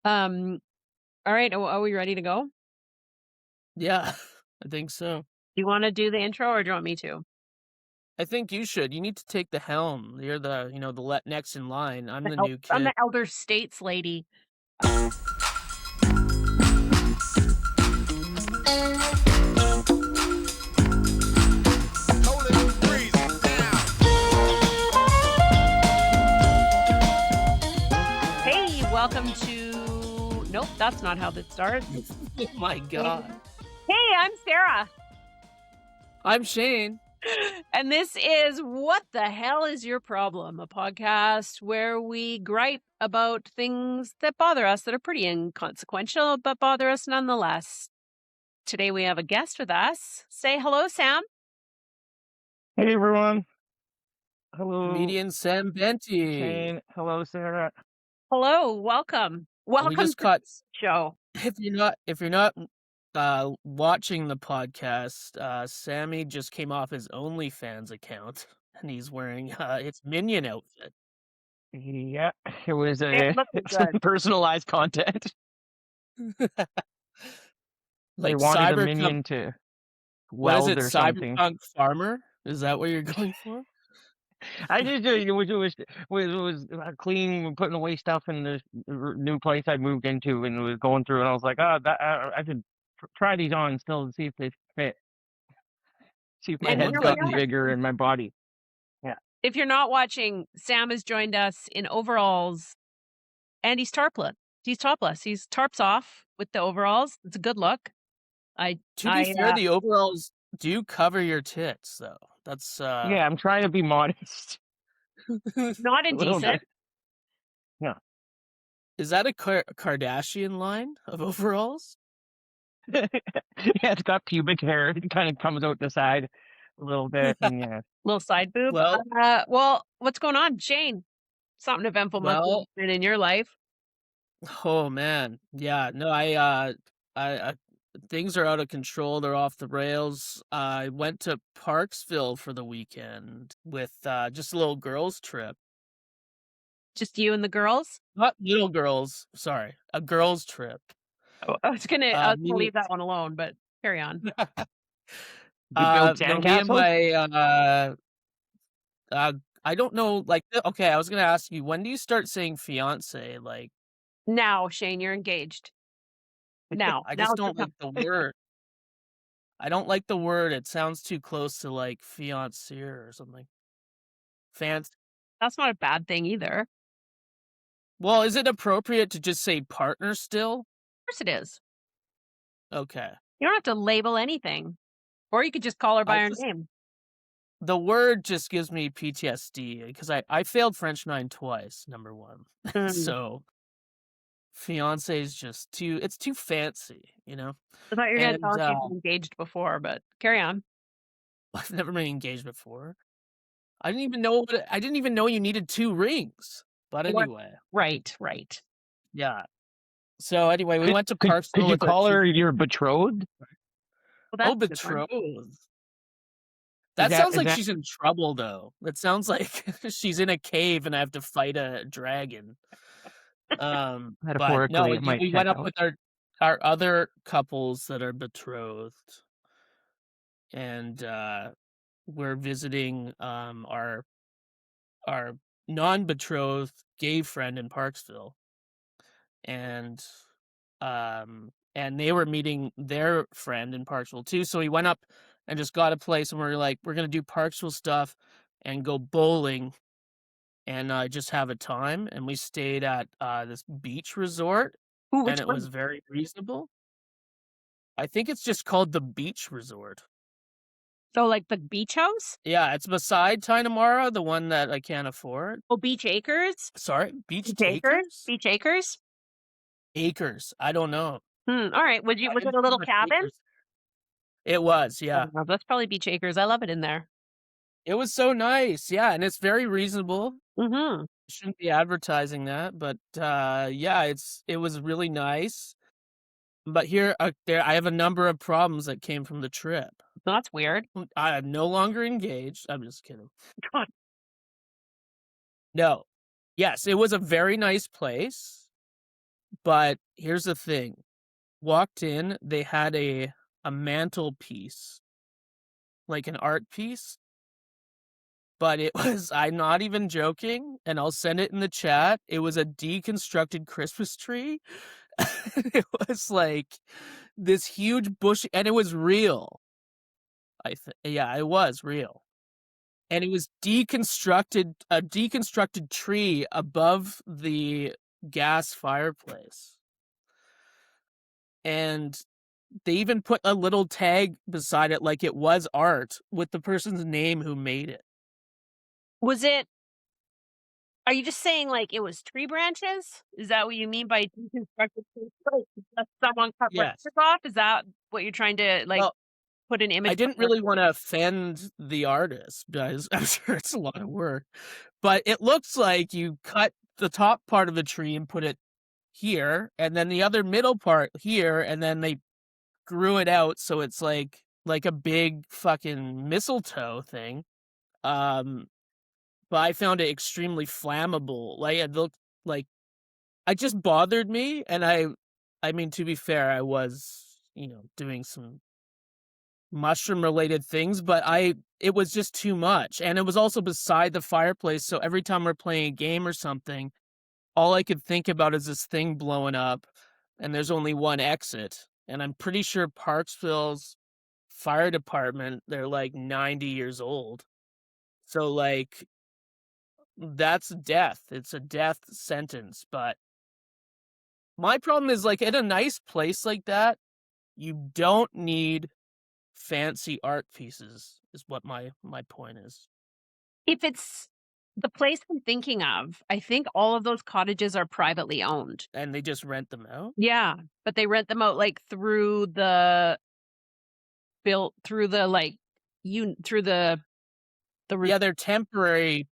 Um, all right. Are we ready to go? Do Yeah, I think so. you want to do the intro or do you want me to? I think you should. You need to take the helm. You're the next in line. I'm the new I'm kid. the elder states lady. Hey, welcome to. Nope, that's not how this starts. Oh my god. Hey, I'm Sarah. I'm Shane. And this is What the Hell is Your Problem? A podcast where we gripe about things that bother us that are pretty inconsequential, but bother us nonetheless. Today we have a guest with us. Say hello, Sam. Hey everyone. Hello, Comedian Sam Benty. Shane. Hello, Sarah. Hello, welcome. We Welcome just to caught the show. if you're not watching the podcast, Sammy just came off his OnlyFans account and he's wearing his minion outfit. Yeah, it was It's a looking some good. personalized content. They Like wanted a Cyberpunk, minion to what is weld it? or something. Cyberpunk Farmer? Is that what you're going for? I just it was cleaning, putting away stuff in the new place I moved into, and was going through, and I was like, oh, I could try these on still and see if they fit, see if my And Oh, head's here we gotten are. nice. bigger and my body. Yeah, If you're not watching, Sam has joined us in overalls and he's tarpless. He's topless. He's tarps off with the overalls. It's a good look. I To be I fair, the overalls do cover your tits, though. That's yeah. I'm trying to be modest not a little indecent. bit. Yeah. is that a Kardashian line of overalls? Yeah, it's got pubic hair. It kind of comes out the side a little bit, and yeah. Little side boob. Well, Well, what's going on, Shane? Something eventful must have well, been in your life. oh man, yeah. No, I things are out of control. They're off the rails. I went to Parksville for the weekend with just a little girls trip. Just you and the girls. Not little girls. Sorry, a girls trip. Oh, I was gonna Me, leave that one alone, but carry on. You build no, me and sandcastles? my Uh, I don't know, like, okay, I was gonna ask you, when do you start saying fiancé? Like, Now, Shane, you're engaged. Now, I just now's the don't like the time. word. I don't like the word. It sounds too close to like fiancé or something. Fancy. That's not a bad thing either. Of Well, is it appropriate to just say partner still? course it is. Okay. You don't have to label anything, or you could just call her I by her just name. the word just gives me PTSD because I failed French 9 twice, number one. Mm. So fiancé is just it's too fancy, you know? I thought you were gonna And tell us you've been engaged before, but carry on. I've never been engaged before. I didn't even know you needed 2 rings. But What? anyway, Right, right. yeah. So anyway, we Could went to could Parksville you with our call 2. her your betrothed? Well, Oh, that's a good one. betrothed. Is That that sounds is like that she's in trouble, though. That sounds like she's in a cave and I have to fight a dragon. But no, metaphorically it might we check went up out? with our other couples that are betrothed, and, we're visiting, our non-betrothed gay friend in Parksville. And they were meeting their friend in Parksville too. So we went up and just got a place, and we are like, we're gonna do Parksville stuff and go bowling and just have a time. And we stayed at this beach resort, Ooh, and which it was one? very reasonable. I think it's just called the beach resort. So, like, the beach house? Yeah, it's beside Tinamara, the one that I can't afford. Oh, Beach Acres? Sorry, Beach Beach Acres? Takers? Beach Acres? Acres. I don't know. All right. I Was it didn't a see little much cabin? acres. It was, I yeah. don't know, that's probably Beach Acres. I love it in there. It was so nice, yeah, and it's very reasonable. Mhm. Shouldn't be advertising that, but, yeah, it was really nice. But there I have a number of problems that came from the trip. That's weird. I am no longer engaged. I'm just kidding. God. No. Yes, it was a very nice place, But here's the thing. Walked in, they had a mantelpiece, like an art piece, but it was, I'm not even joking, and I'll send it in the chat. It was a deconstructed Christmas tree. It was like this huge bush, and it was real. Yeah, it was real. And it was deconstructed, a deconstructed tree above the gas fireplace. And they even put a little tag beside it like it was art with the person's name who made it. Was it? Are you just saying like it was tree branches? Is that what you mean by deconstructed tree? Like, someone cut Yes. branches off? Is that what you're trying to like Well, put an image? I didn't really want to offend the artist, guys. I'm sure it's a lot of work. But it looks like you cut the top part of the tree and put it here, and then the other middle part here, and then they grew it out so it's like a big fucking mistletoe thing. But I found it extremely flammable. Like it looked like it just bothered me, and I mean, to be fair, I was, doing some mushroom related things, but it was just too much. And it was also beside the fireplace, so every time we're playing a game or something, all I could think about is this thing blowing up, and there's only one exit. And I'm pretty sure Parksville's fire department, they're like 90 years old. So like that's death. It's a death sentence. But my problem is like in a nice place like that, you don't need fancy art pieces, is what my point is. If it's the place I'm thinking of, I think all of those cottages are privately owned. And they just rent them out? Yeah, but they rent them out like through the Yeah, they're temporary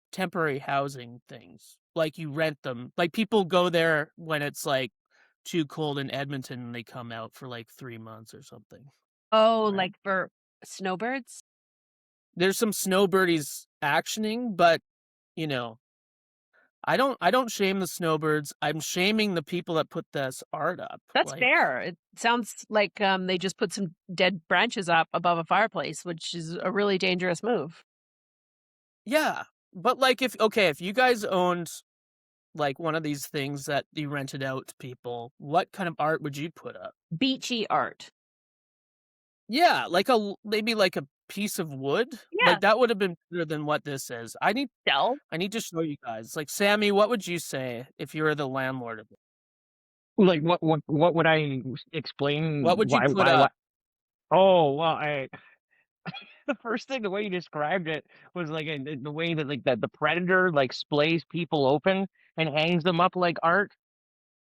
housing things. Like you rent them. Like people go there when it's like too cold in Edmonton and they come out for like 3 months or something. Oh, Right. like for snowbirds? There's some snowbirdies actioning, but I don't shame the snowbirds. I'm shaming the people that put this art up. That's Like, fair. It sounds like they just put some dead branches up above a fireplace, which is a really dangerous move. yeah, but like if you guys owned like one of these things that you rented out to people, what kind of art would you put up? Beachy art. Yeah, maybe like a piece of wood. Yeah. Like that would have been better than what this is. I need Delve. to show you guys. Like Sammy, what would you say if you were the landlord of it? Like what would I explain? What would you why put why, up? why? Oh well, the first thing, the way you described it was like in the way that like that the predator like splays people open and hangs them up like art.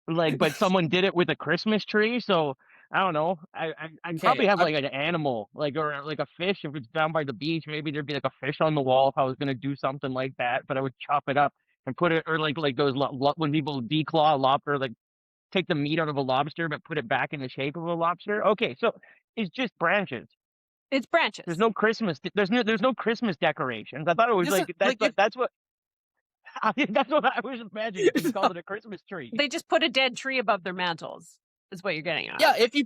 Like, but someone did it with a Christmas tree, so I don't know. I'd probably have like an animal, like, or like a fish if it's down by the beach. Maybe there'd be like a fish on the wall if I was gonna do something like that. But I would chop it up and put it, or like those when people declaw a lobster, like take the meat out of a lobster but put it back in the shape of a lobster. Okay, so it's just branches. It's branches. There's no Christmas. There's no Christmas decorations. I thought it was This is, like like, that's what. That's what I was imagining. If you called it a Christmas tree. They just put a dead tree above their mantles, is what you're getting at. Yeah, if you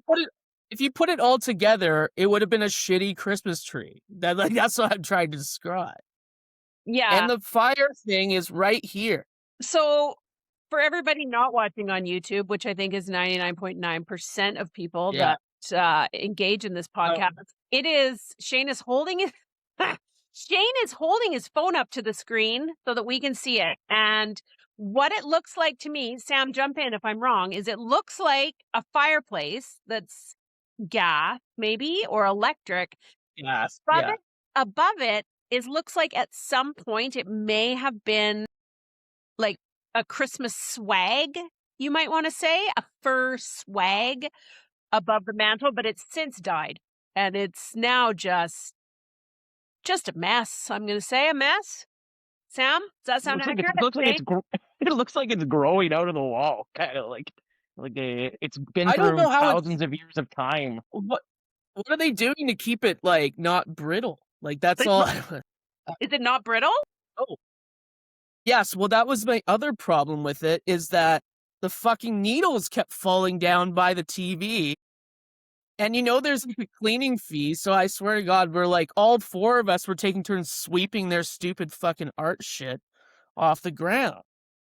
put it all together, it would have been a shitty Christmas tree. That's what I'm trying to describe. Yeah. And the fire thing is right here. So for everybody not watching on YouTube, which I think is 99.9% of people that engage in this podcast, it is Shane is holding his phone up to the screen so that we can see it. And what it looks like to me, Sam, jump in if I'm wrong, is it looks like a fireplace that's gas, maybe, or electric. Yes. Above it looks like at some point it may have been like a Christmas swag, you might want to say, a fur swag above the mantle, but it's since died. And it's now just a mess. I'm going to say a mess. Sam, does that sound accurate? It looks like it's growing out of the wall, kind of like it's been through thousands of years of time. What are they doing to keep it like not brittle? Like that's all. Is it not brittle? Oh, yes. Well, that was my other problem with it, is that the fucking needles kept falling down by the TV. And there's like a cleaning fee, so I swear to God, we're like all 4 of us were taking turns sweeping their stupid fucking art shit off the ground.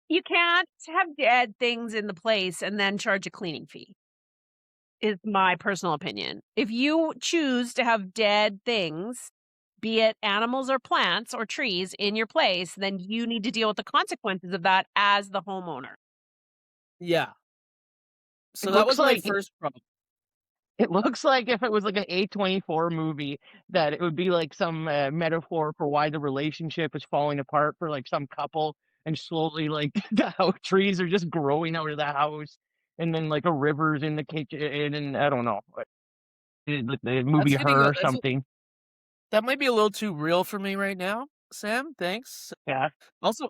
You can't have dead things in the place and then charge a cleaning fee, is my personal opinion. If you choose to have dead things, be it animals or plants or trees in your place, then you need to deal with the consequences of that as the homeowner. Yeah. So It that looks was my like first problem. it looks like if it was like an A24 movie, that it would be like some metaphor for why the relationship is falling apart for like some couple, and slowly like the trees are just growing out of the house, and then like a river's in the kitchen, and I don't know, like the movie Her or something. That might be a little too real for me right now, Sam. Thanks. Yeah, Also,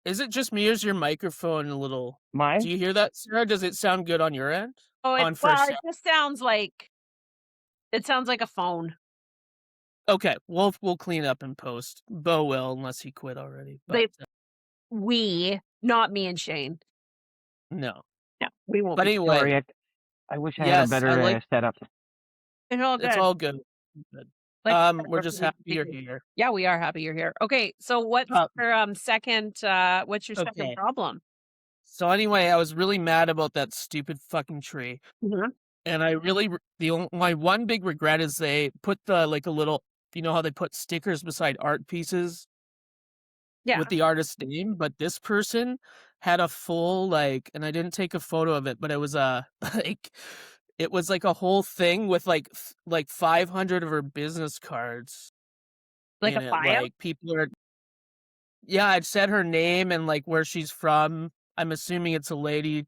is it just me or is your microphone a little? Do mine. you hear that, Sarah? Does it sound good on your end? Oh, On first it just sounds like a phone. Okay, we'll clean up in post. Bo will, unless he quit already. But Not me and Shane. no. No, we won't. But anyway, Sorry, I wish I had a yes, better setup. It's all good. It's all good. Good. We're just happy you're here. Yeah, we are happy you're here. Okay, so what's your second? What's your second problem? So anyway, I was really mad about that stupid fucking tree, and I really my one big regret is they put the like a little. You know how they put stickers beside art pieces? Yeah. With the artist's name, but this person had a full like, and I didn't take a photo of it, but it was it was like a whole thing with like 500 of her business cards. Like in a it. bio? Like people are, yeah, I'd said her name and like where she's from. I'm assuming it's a lady.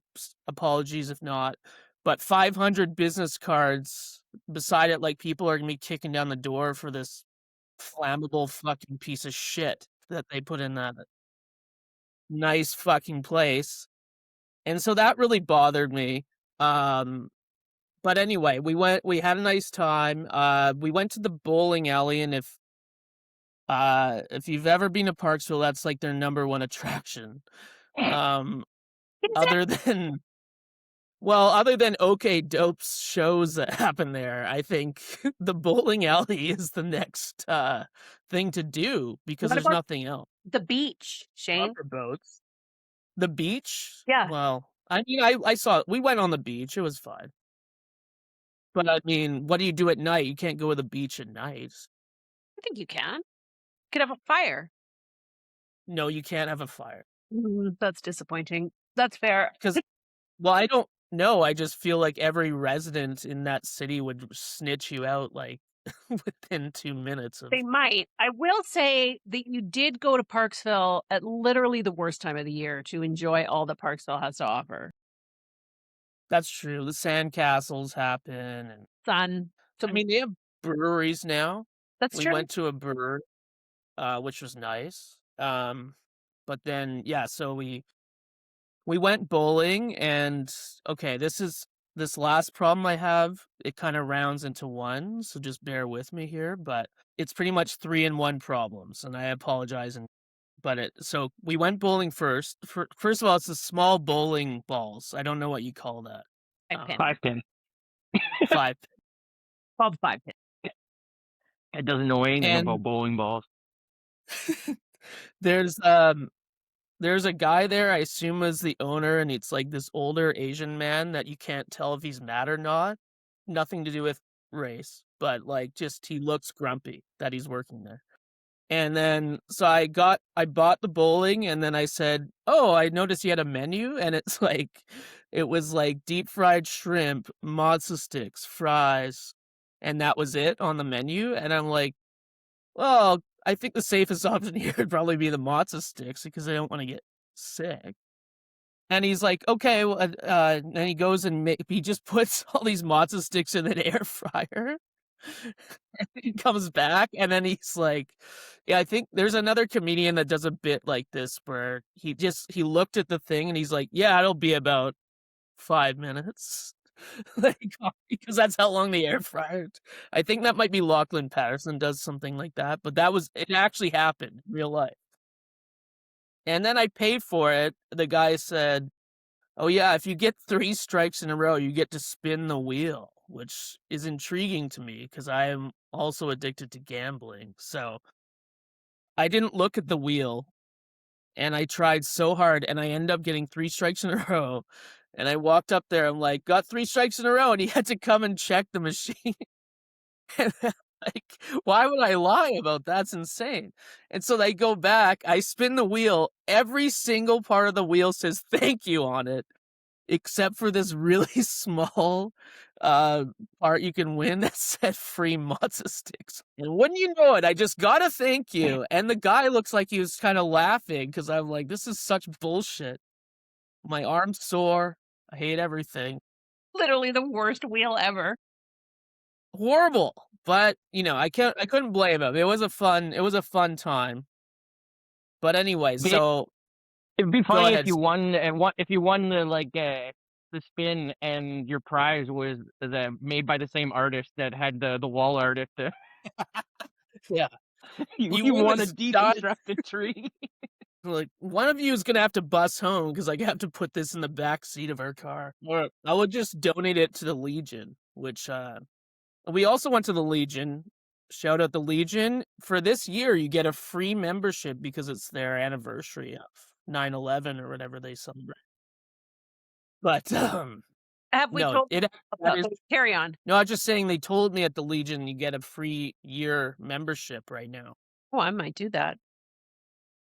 Apologies if not, but 500 business cards beside it. Like people are gonna be kicking down the door for this flammable fucking piece of shit that they put in that nice fucking place. And so that really bothered me. But anyway, we had a nice time. We went to the bowling alley, and if you've ever been to Parksville, that's like their number one attraction. Other than OK Dope's shows that happen there, I think the bowling alley is the next thing to do because there's nothing else. The beach, Shane. Rubber boats. The beach? Yeah. Well, I mean, I saw it. We went on the beach. It was fine. But I mean, what do you do at night? You can't go to the beach at night. I think you can. You could have a fire. No, you can't have a fire. That's disappointing. That's fair. Because, well, I don't know. I just feel like every resident in that city would snitch you out like within 2 minutes. They might. I will say that you did go to Parksville at literally the worst time of the year to enjoy all that Parksville has to offer. That's true. The sandcastles happen, and sun. I mean, they have breweries now. That's true. We went to a brewery, which was nice. But then yeah, so we went bowling, and okay, this last problem I have, it kind of rounds into one, so just bear with me here, but it's pretty much 3-in-1 problems, and I apologize. So we went bowling first. First of all, it's the small bowling balls. I don't know what you call that. 5-pin. 5 pin. Called 5-pin. It doesn't know anything about bowling balls. There's a guy there, I assume is the owner, and it's like this older Asian man that you can't tell if he's mad or not. Nothing to do with race, but like just he looks grumpy that he's working there. And then so I bought the bowling, and then I said, "Oh, I noticed you had a menu," and it was like deep fried shrimp, matzo sticks, fries, and that was it on the menu. And I'm like, well, I think the safest option here would probably be the matzo sticks because I don't want to get sick. And he's like, okay, well, and he goes and he just puts all these matzo sticks in an air fryer. And he comes back, and then he's like, yeah, I think there's another comedian that does a bit like this where he looked at the thing and he's like, yeah, it'll be about 5 minutes. Like, because that's how long the air fryer. I think that might be Lachlan Patterson does something like that, but it actually happened in real life. And then I paid for it. The guy said, "Oh yeah, if you get 3 strikes in a row, you get to spin the wheel," which is intriguing to me because I am also addicted to gambling. So I didn't look at the wheel, and I tried so hard, and I ended up getting 3 strikes in a row. And I walked up there, I'm like, "Got 3 strikes in a row," and he had to come and check the machine. And like, why would I lie about that? That's insane. And so they go back, I spin the wheel, every single part of the wheel says "thank you" on it, except for this really small, uh, part you can win that said "free matzo sticks." And wouldn't you know it, I just got a "thank you," and the guy looks like he was kinda laughing because 'cause I'm like, "This is such bullshit." My arm's sore, I hate everything. Literally the worst wheel ever. Horrible, but, I couldn't blame him. It was a fun time. But anyway, Be so It'd be go funny if ahead. you won and if you won the spin and your prize was made by the same artist that had the wall art at the Yeah. You you win won a this giant deconstructed tree. like, one of you is gonna have to bus home because I have to put this in the back seat of our car, or I would just donate it to the Legion, which, we also went to the Legion. Shout out the Legion. For this year, you get a free membership because it's their anniversary of 9/11 or whatever they celebrate. But, Have we no, told that about is this? Carry on. no, I was just saying they told me at the Legion you get a free year membership right now. Oh, I might do that.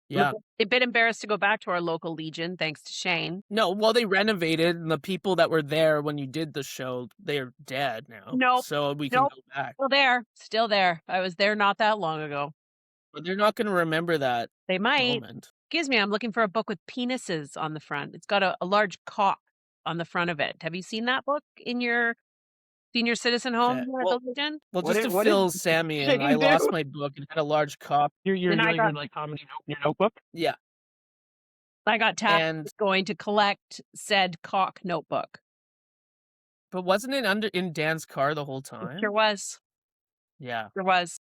Yeah. A bit embarrassed to go back to our local Legion, thanks to Shane. No, well, they renovated, and the people that were there when you did the show, they're dead now, Nope. so we can Nope. go back. Still there. Still there. I was there not that long ago. But they're not gonna remember that They might. moment. Excuse me, I'm looking for a book with penises on the front. It's got a large cock on the front of it. Have you seen that book in your senior citizen home Okay, here at the Legion? well, What just did to what did fill Sammy in, I Shane do? lost my book and had a large cop. You're And I doing got your like comedy your notebook? Yeah, tasked and with going to collect said cock notebook. but wasn't it in Dan's car the whole It sure time? was. Yeah, Sure was.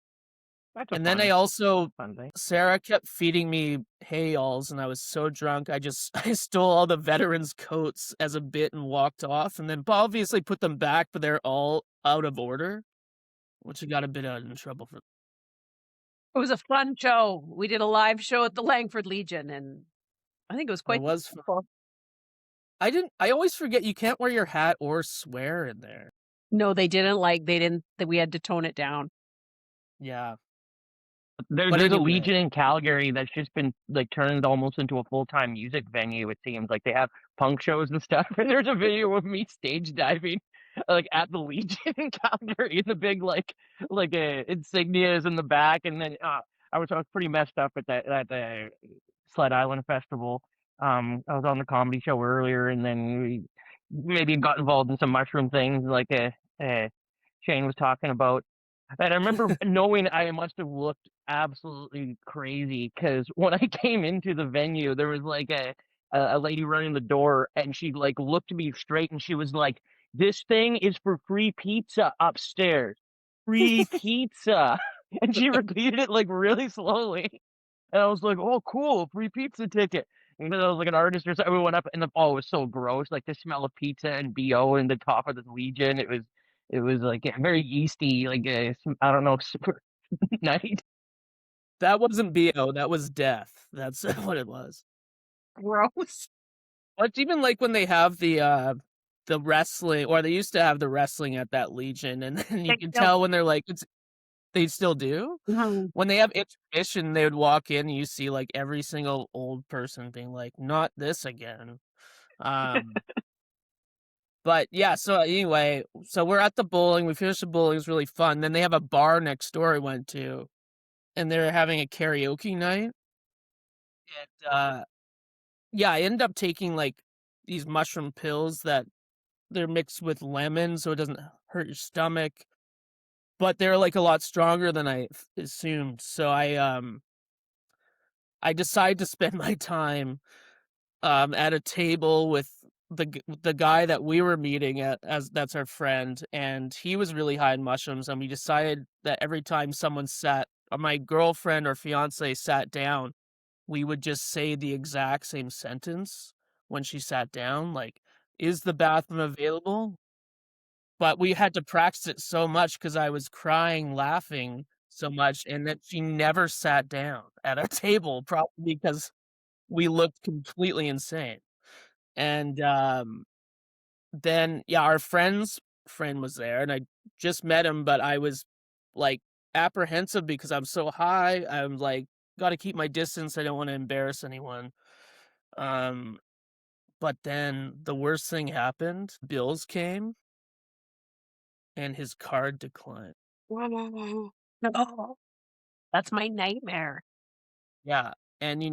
That's a and then I also fun thing. Sarah kept feeding me hay-alls, and I was so drunk, I stole all the veterans' coats as a bit and walked off, and then obviously put them back, but they're all out of order, which I got a bit in trouble for. It was a fun show. We did a live show at the Langford Legion, and I think it was It quite was fun. successful. I always forget you can't wear your hat or swear in there. No, they didn't, that we had to tone it down. Yeah. There's But a anyway. Legion in Calgary that's just been like turned almost into a full-time music venue. It seems like they have punk shows and stuff. And there's a video of me stage diving, like at the Legion in Calgary, and the big insignias in the back. And then I was pretty messed up at that Sled Island Festival. I was on the comedy show earlier, and then we maybe got involved in some mushroom things, like Shane was talking about. And I remember knowing I must have looked absolutely crazy because when I came into the venue, there was like a lady running the door, and she like looked me straight, and she was like, "This thing is for free pizza upstairs, free pizza," and she repeated it like really slowly, and I was like, "Oh, cool, free pizza ticket." And then I was like an artist or something. We went up, and it was so gross, like the smell of pizza and BO in the top of the Legion. It was like very yeasty, like I don't know, super night. That wasn't BO, that was death. That's what it was. Gross. But it's even like when they have the wrestling, or they used to have the wrestling at that Legion, and then you They can still- tell when they're like, they still do? Mhm. When they have intermission, they would walk in, and you see like every single old person being like, "Not this again." But yeah, so anyway, so we're at the bowling, we finished the bowling, it was really fun. Then they have a bar next door I went to, and they're having a karaoke night. And yeah, I ended up taking like these mushroom pills that they're mixed with lemon so it doesn't hurt your stomach. But they're like a lot stronger than I assumed. So I decided to spend my time at a table with the guy that we were meeting at, as that's our friend, and he was really high in mushrooms, and we decided that every time someone my girlfriend or fiance sat down, we would just say the exact same sentence when she sat down, like, "Is the bathroom available?" But we had to practice it so much because I was crying, laughing so much, and that she never sat down at our table, probably because we looked completely insane. And, then, yeah, our friend's friend was there, and I just met him, but I was, like, apprehensive because I'm so high. I'm like, "Gotta keep my distance, I don't wanna embarrass anyone." Um, but then the worst thing happened. Bills came, and his card declined. Oh, that's my nightmare. Yeah, and,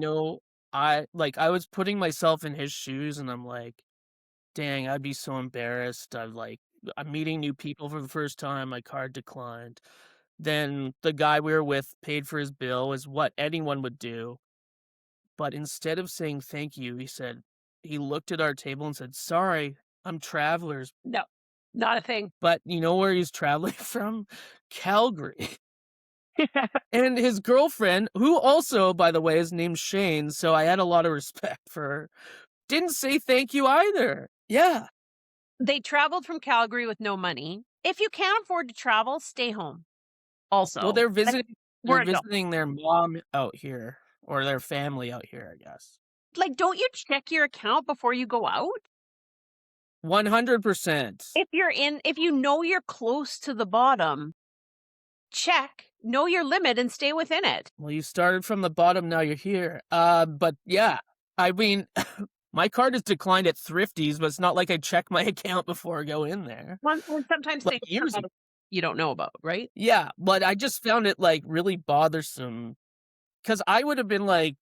I was putting myself in his shoes, and I'm like, "Dang, I'd be so embarrassed." I'm meeting new people for the first time, my card declined. Then the guy we were with paid for his bill, is what anyone would do, but instead of saying thank you, he looked at our table and said, "Sorry, I'm travelers." No, not a thing. But you know where he's traveling from? Calgary. And his girlfriend, who also, by the way, is named Shane, so I had a lot of respect for her, didn't say thank you either. Yeah. They traveled from Calgary with no money. If you can't afford to travel, stay home. Also, Well, they're like, visiting we're adults. their mom out here, or their family out here, I guess. Like, don't you check your account before you go out? 100%. If you know you're close to the bottom, check, know your limit, and stay within it. Well, you started from the bottom, now you're here. But yeah, I mean, my card is declined at Thrifty's, but it's not like I check my account before I go in there. Well, sometimes Like things years come out you don't know about, right? Yeah, but I just found it, like, really bothersome because I would have been like,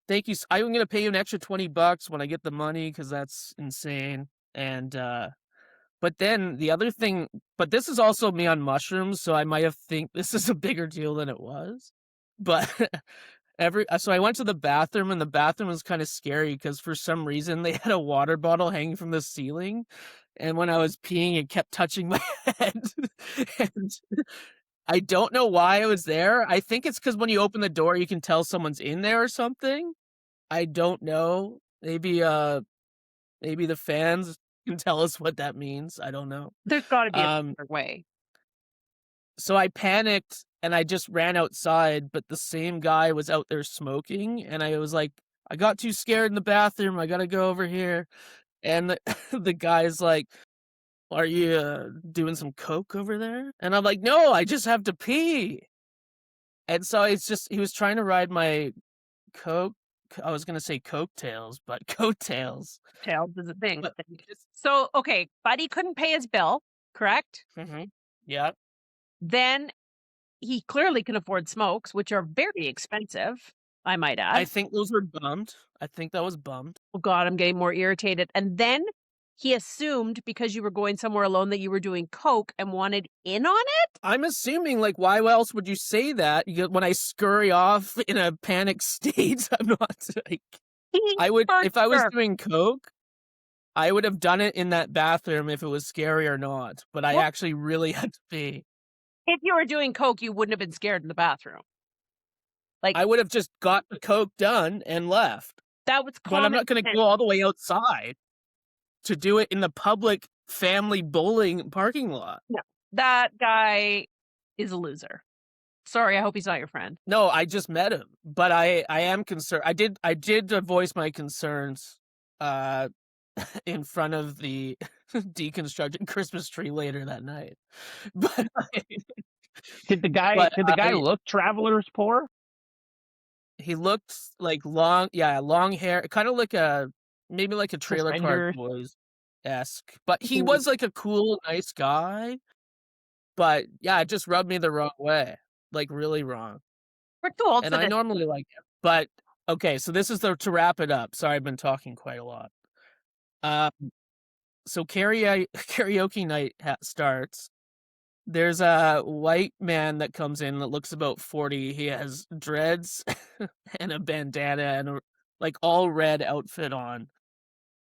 "Thank you, I'm gonna pay you an extra $20 when I get the money because that's insane." And, but then the other thing but this is also me on mushrooms, so I might have think this is a bigger deal than it was. But so I went to the bathroom, and the bathroom was kinda scary because for some reason, they had a water bottle hanging from the ceiling, and when I was peeing, it kept touching my head. And I don't know why it was there. I think it's because when you open the door, you can tell someone's in there or something. I don't know. Maybe the fans can tell us what that means. I don't know. There's got to be a Um, better way. so I panicked and I just ran outside, but the same guy was out there smoking, and I was like, "I got too scared in the bathroom. I gotta go over here." And the, the guy's like, "Are you doing some coke over there?" And I'm like, "No, I just have to pee." And so he was trying to ride my coke. I was gonna say coattails, but coattails. Tails is a thing. But So, okay, Buddy couldn't pay his bill, correct? yeah, Then he clearly can afford smokes, which are very expensive, I might I add. think those were bummed. I think that was bummed. Oh God, I'm getting more irritated. And then he assumed because you were going somewhere alone that you were doing coke and wanted in on it. I'm assuming, like, why else would you say that? When I scurry off in a panic state, I'm not like if I was doing coke, I would have done it in that bathroom if it was scary or not. But I actually really had to pee. If you were doing coke, you wouldn't have been scared in the bathroom. Like, I would have just got the coke done and left. that was common. But I'm not going to go all the way outside to do it in the public family bowling parking lot. No, that guy is a loser. Sorry, I hope he's not your friend. No, I just met him, but I am concerned. I did voice my concerns in front of the deconstructed Christmas tree later that night. But Did the guy look traveler's poor? He looked like long hair, kind of like maybe like a Trailer Park Boys-esque. But he was like a cool, nice guy. But yeah, it just rubbed me the wrong way, like really wrong. We're too old And for I this. normally like it. But okay, so this is to wrap it up. Sorry, I've been talking quite a lot. So karaoke night starts. There's a white man that comes in that looks about 40. He has dreads and a bandana and a, like all red outfit on.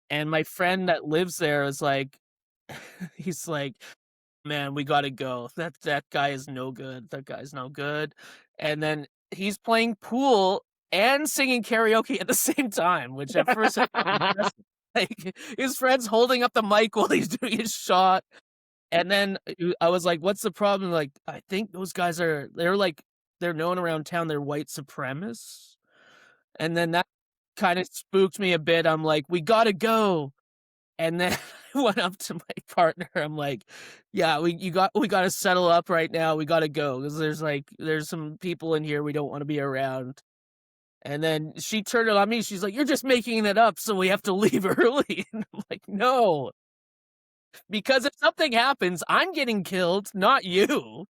And my friend that lives there is like, he's like, "Man, we gotta go. That guy is no good. That guy's no good." And then he's playing pool and singing karaoke at the same time, which at first I found impressive. Like, his friend's holding up the mic while he's doing his shot. And then I was like, what's the problem? Like, I think those guys they're known around town, they're white supremacists. And then that kind of spooked me a bit. I'm like, we gotta go. And then I went up to my partner. I'm like, yeah, we gotta settle up right now. We gotta go. Because there's some people in here we don't want to be around. And then she turned it on me. She's like, you're just making it up, so we have to leave early. And I'm like, no. Because if something happens, I'm getting killed, not you.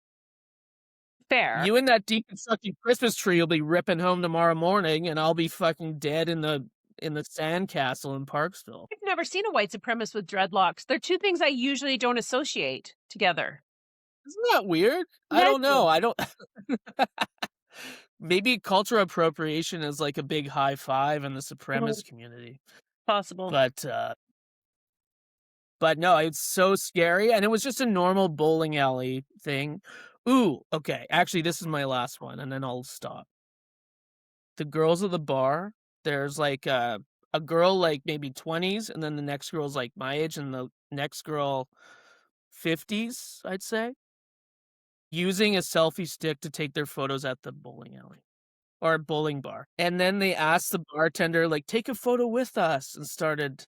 Fair. You and that deconstructed Christmas tree will be ripping home tomorrow morning, and I'll be fucking dead in the sandcastle in Parksville. I've never seen a white supremacist with dreadlocks. They're two things I usually don't associate together. Isn't that weird? I don't know. I don't. Maybe cultural appropriation is like a big high five in the supremacist community. Possible. But no, it's so scary, and it was just a normal bowling alley thing. Ooh, okay. Actually, this is my last one, and then I'll stop. The girls at the bar, there's like a girl like maybe 20s, and then the next girl's like my age, and the next girl 50s, I'd say, using a selfie stick to take their photos at the bowling alley or bowling bar. And then they asked the bartender, like, take a photo with us, and started.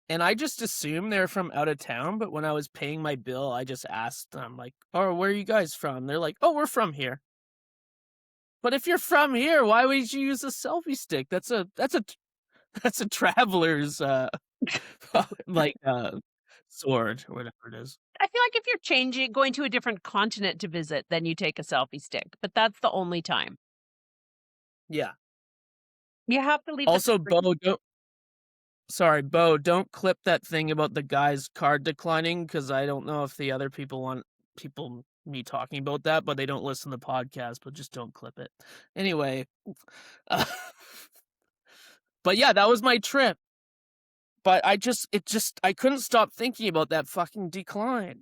And I just assumed they're from out of town, but when I was paying my bill, I just asked them, like, oh, where are you guys from? They're like, oh, we're from here. But if you're from here, why would you use a selfie stick? That's a traveler's sword or whatever it is. I feel like if you're going to a different continent to visit, then you take a selfie stick. But that's the only time. Yeah. You have to leave. Also, Bo, don't clip that thing about the guy's card declining, because I don't know if the other people want me talking about that, but they don't listen to the podcast, but just don't clip it. Anyway. But yeah, that was my trip. But I couldn't stop thinking about that fucking decline.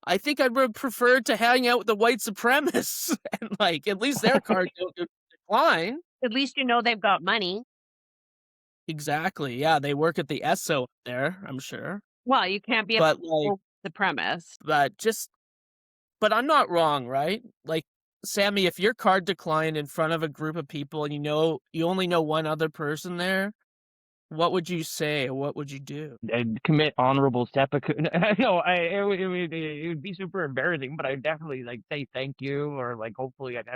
I think I would prefer to hang out with the white supremacists and like at least their card don't decline. At least you know they've got money. Exactly. Yeah, they work at the Esso up there, I'm sure. Well, you can't be the premise. But I'm not wrong, right? Like, Sammy, if your card declined in front of a group of people and you only know one other person there, what would you say? What would you do? I'd commit honorable seppuku. No, it would be super embarrassing, but I'd definitely like say thank you, or like hopefully I'd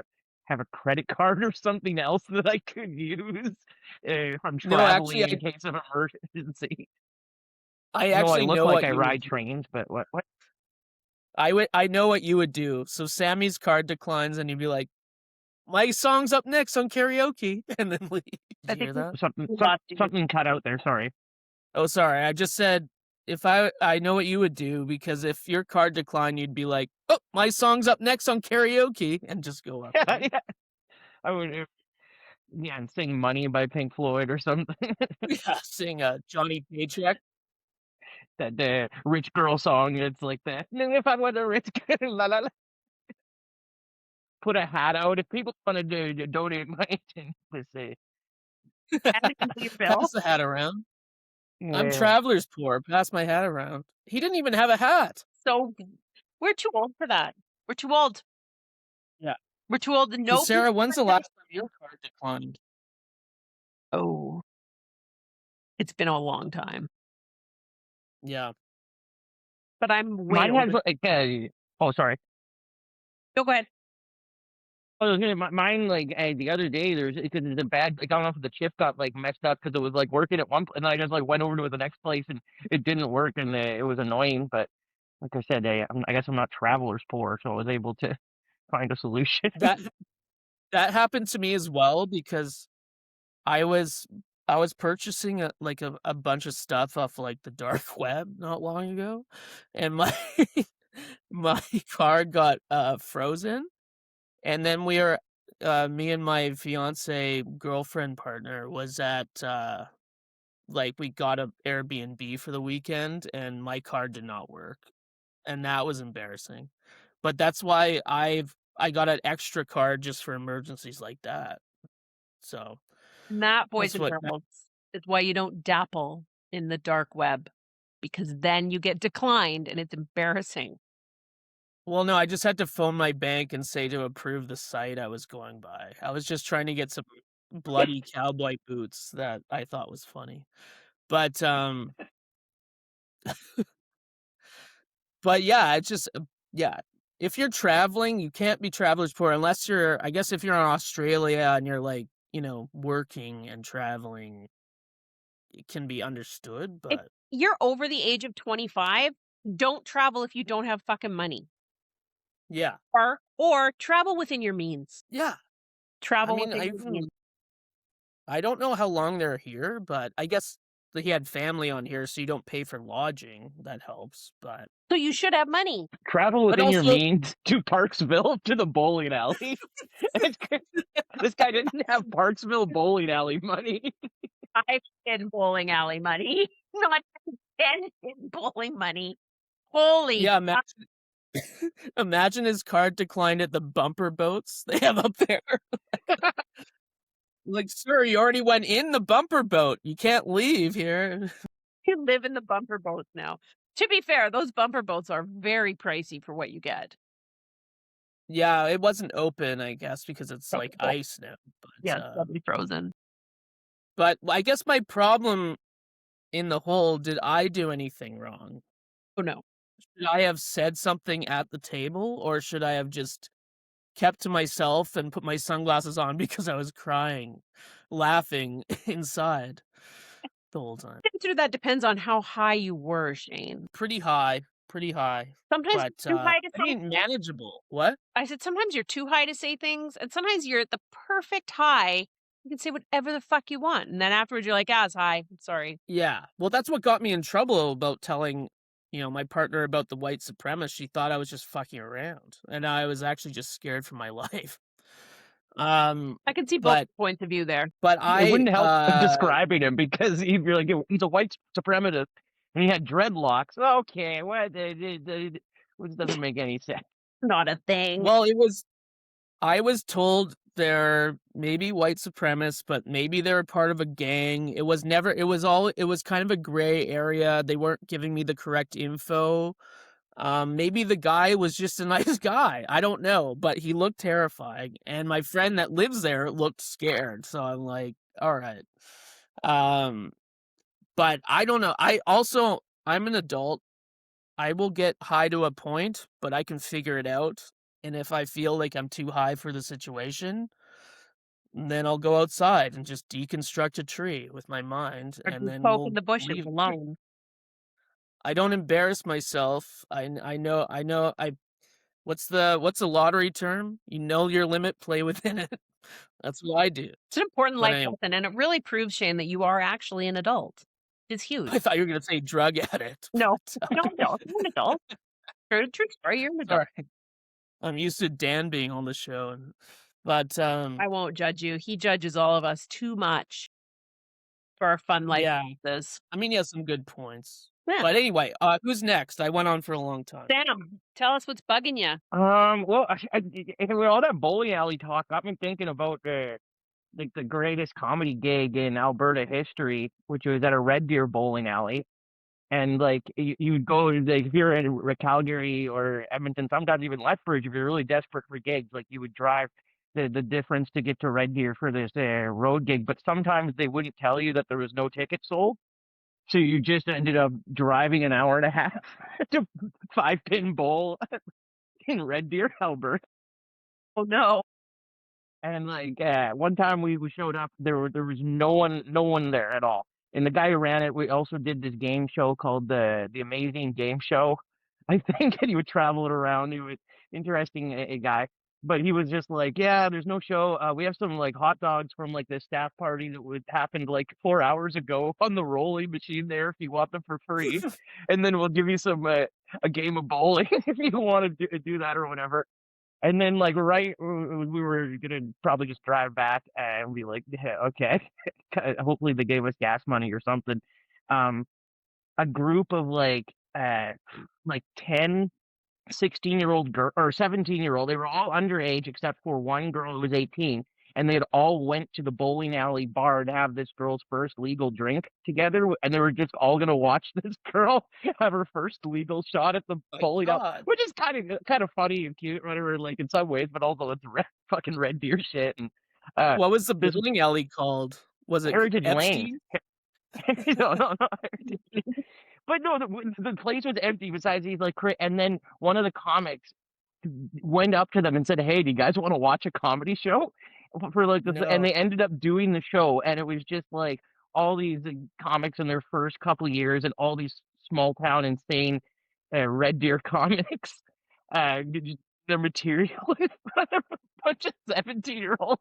have a credit card or something else that I could use if I'm traveling in case of emergency. I look like I ride trains, but what? I know what you would do. So Sammy's card declines, and you'd be like, my song's up next on karaoke, and then leave. Did you hear that? Something cut out there. Sorry. Oh, sorry. I just said if I know what you would do, because if your card declined, you'd be like, oh, my song's up next on karaoke, and just go up. Yeah. I would. Yeah, and sing "Money" by Pink Floyd or something. Yeah, sing Johnny Paycheck. That rich girl song. It's like that. If I was a rich girl, la la la. Put a hat out if people want to donate money to say. Pass the hat around. Yeah. I'm traveler's poor. Pass my hat around. He didn't even have a hat. So we're too old for that. We're too old. Yeah. We're too old to know. So Sarah, when's the last time your card declined? Oh, it's been a long time. Yeah. But I'm way Mine has oh, sorry. No, go ahead. Mine, like the other day, because the bad. I don't know if the chip got like messed up because it was like working at one place, and I just like went over to the next place and it didn't work, and it was annoying. But like I said, I guess I'm not traveler's poor, so I was able to find a solution. That happened to me as well, because I was purchasing a bunch of stuff off like the dark web not long ago, and my card got frozen. And then me and my fiance girlfriend partner was at, we got a Airbnb for the weekend, and my card did not work. And that was embarrassing. But that's why I got an extra card just for emergencies like that. So And that, boys that's and what. girls, is why you don't dapple in the dark web, because then you get declined and it's embarrassing. Well, no, I just had to phone my bank and say to approve the site I was going by. I was just trying to get some bloody cowboy boots that I thought was funny. But but yeah, it's just yeah. If you're traveling, you can't be traveler's poor unless you're I guess if you're in Australia and you're like, working and traveling, it can be understood, If but you're over the age of 25, don't travel if you don't have fucking money. yeah. Or travel within your means. Yeah. I Travel mean, within your means. I don't know how long they're here, but I guess that he had family on here, so you don't pay for lodging. That helps, but So you should have money. Travel But within your also means to Parksville to the bowling alley. This guy didn't have Parksville bowling alley money. I've in bowling alley money, not 10 in bowling money. Holy yeah, fuck. imagine his card declined at the bumper boats they have up there. Like, sir, you already went in the bumper boat. You can't leave here. You live in the bumper boats now. To be fair, those bumper boats are very pricey for what you get. Yeah, it wasn't open, I guess, because it's like ice now. Yeah, it's probably frozen. But I guess my problem in the whole, did I do anything wrong? Oh no. Should I have said something at the table, or should I have just kept to myself and put my sunglasses on because I was crying, laughing inside the whole time? The answer to that depends on how high you were, Shane. Pretty high, Sometimes but you're too high to I say mean manageable. What? I said sometimes you're too high to say things, and sometimes you're at the perfect high. You can say whatever the fuck you want, and then afterwards you're like, "Ah, it's high. I'm sorry." Yeah. Well, that's what got me in trouble about telling, my partner about the white supremacist. She thought I was just fucking around, and I was actually just scared for my life. I can see both But points of view there. but It wouldn't help I describing him because he'd be like, he's a white supremacist and he had dreadlocks. Okay, which doesn't make any sense. Not a thing. well, I was told they're maybe white supremacists, but maybe they're part of a gang. It was kind of a gray area. They weren't giving me the correct info. Maybe the guy was just a nice guy. I don't know, but he looked terrifying. And my friend that lives there looked scared. So I'm like, all right. But I don't know. I'm an adult. I will get high to a point, but I can figure it out. And if I feel like I'm too high for the situation, then I'll go outside and just deconstruct a tree with my mind, Or and just then poke we'll in the bushes leave. alone. I don't embarrass myself. I know. What's the lottery term? You know your limit, play within it. That's what I do. It's an important But life anyway, lesson, and it really proves, Shane, that you are actually an adult. It's huge. I thought you were gonna say drug addict. No, but, you're an adult. You're an adult. True story. You're an adult. sorry. I'm used to Dan being on the show, but I won't judge you. He judges all of us too much for our fun life yeah. choices. I mean, he has some good points. Yeah. But anyway, who's next? I went on for a long time. Sam, tell us what's bugging you. Well, with all that bowling alley talk, I've been thinking about like the greatest comedy gig in Alberta history, which was at a Red Deer bowling alley. And like you would go, like if you're in Calgary or Edmonton, sometimes even Lethbridge, if you're really desperate for gigs, like you would drive the difference to get to Red Deer for this road gig. But sometimes they wouldn't tell you that there was no tickets sold. So you just ended up driving an hour and a half to 5-pin bowl in Red Deer, Alberta. Oh no. And like one time we showed up, there was no one there at all. And the guy who ran it, we also did this game show called the Amazing Game Show, I think. And he would travel it around. He was interesting a guy, but he was just like, yeah, there's no show. We have some like hot dogs from like the staff party that would happened like 4 hours ago on the rolling machine there if you want them for free, and then we'll give you some a game of bowling if you want to do that or whatever. And then, like, right, we were gonna probably just drive back and be like, yeah, okay. Hopefully, they gave us gas money or something. A group of like 10, 16-year-old girl or 17-year-old. They were all underage except for one girl who was 18. and they had all went to the bowling alley bar to have this girl's first legal drink together, and they were just all gonna watch this girl have her first legal shot at the My bowling alley, God. which is kind of funny and cute, whatever, like in some ways, but also it's fucking Red Deer shit. And What was the this bowling alley called? Was it Heritage Lane. Epstein? No, Heritage Lane. But no, the place was empty besides these like and then one of the comics went up to them and said, "Hey, do you guys want to watch a comedy show?" For like this, and No. they ended up doing the show, and it was just like all these comics in their first couple of years, and all these small town insane Red Deer comics. Their material in front of a bunch of 17-year-old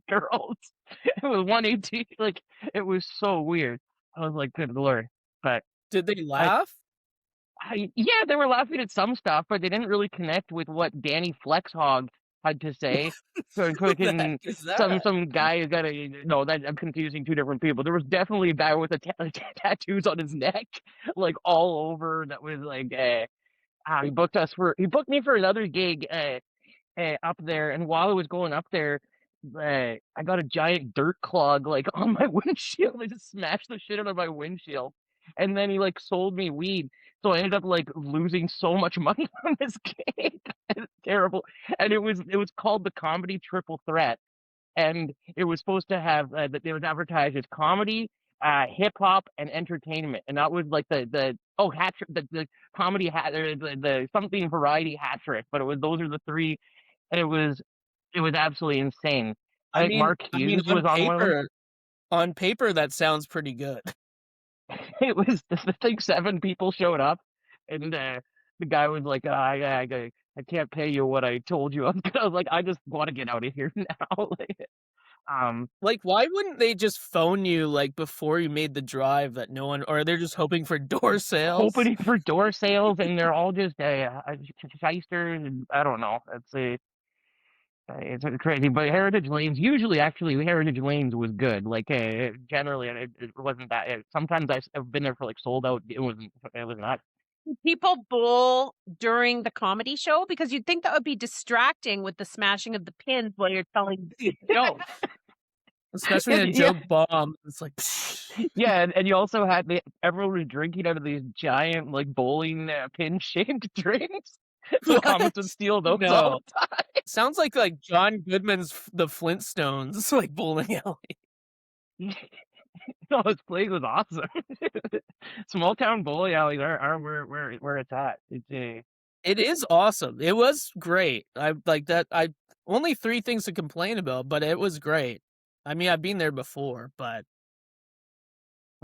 girls. It was 118. Like it was so weird. I was like, good lord. But Did they laugh? yeah, they were laughing at some stuff, but they didn't really connect with what Danny Flexhog had to say. So Who the heck fucking is that? some guy who got no, that I'm confusing two different people. There was definitely a guy with tattoos on his neck, like all over. That was like, he booked me for another gig up there, and while I was going up there, I got a giant dirt clog like on my windshield. I just smashed the shit out of my windshield, and then he like sold me weed, so I ended up like losing so much money on this gig. It's terrible, and it was called the Comedy Triple Threat, and it was supposed to have that it was advertised as comedy, hip hop, and entertainment, and that was like the hat the comedy hat or the something variety hat trick, but those are the three, and it was absolutely insane. I think Mark I mean, Hughes was on one of them. on paper, that sounds pretty good. It was I think 7 people showed up, and the guy was like, I can't pay you what I told you. I was like, I just want to get out of here now. Like, why wouldn't they just phone you like before you made the drive that no one, or they're just hoping for door sales? Hoping for door sales, and they're all just shysters, and I don't know. It's crazy, but Heritage Lanes actually Heritage Lanes was good. Like generally, it wasn't that. Sometimes I've been there for like sold out. It was not. People bowl during the comedy show because you'd think that would be distracting with the smashing of the pins while you're telling jokes. Especially in a joke bomb. It's like, yeah, and you also had everyone was drinking out of these giant like bowling pin shaped drinks. The comics would steal those all the time. Sounds like John Goodman's The Flintstones, like bowling alley. No, this place was awesome. Small town bowling alleys are where it's at. It is awesome. It was great. I like that. I only 3 things to complain about, but it was great. I mean, I've been there before, but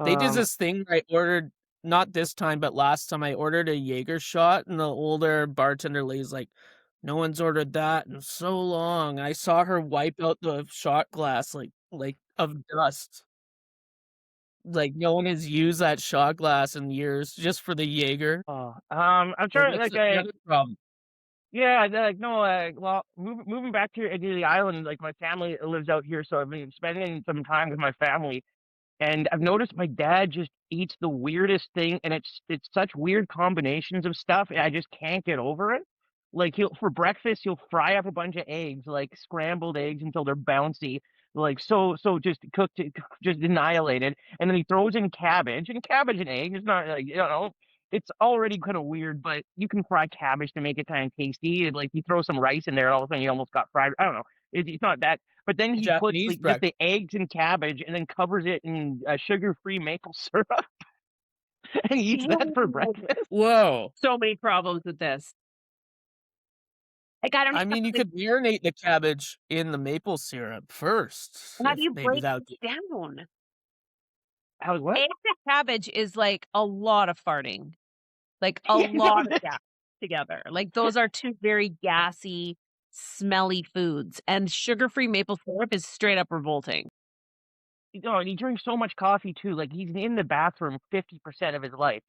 they did this thing where I ordered, not this time, but last time I ordered a Jaeger shot, and the older bartender lady's like, no one's ordered that in so long. I saw her wipe out the shot glass like of dust. Like, no one has used that shot glass in years just for the Jaeger. I'm trying That's like another problem. yeah, like no, well, moving back to the island, like my family lives out here, so I've been spending some time with my family, and I've noticed my dad just eats the weirdest thing, and it's such weird combinations of stuff, and I just can't get over it. Like for breakfast, he'll fry up a bunch of eggs, like scrambled eggs until they're bouncy, like so just cooked, just annihilated, and then he throws in cabbage, and cabbage and eggs is not like it's already kind of weird, but you can fry cabbage to make it kind of tasty. Like you throw some rice in there, and all of a sudden you almost got fried. I don't know. It's not that. But then he puts Japanese like, just the eggs and cabbage, and then covers it in sugar-free maple syrup, and he eats that for breakfast. Whoa! So many problems with this. Like, I mean, you could marinate the cabbage in the maple syrup first. How do you break that it down? How what? Eggs and cabbage is like a lot of farting. Like a lot of gas together. Like those are 2 very gassy, smelly foods. And sugar-free maple syrup is straight up revolting. And he drinks so much coffee too. Like he's in the bathroom 50% of his life.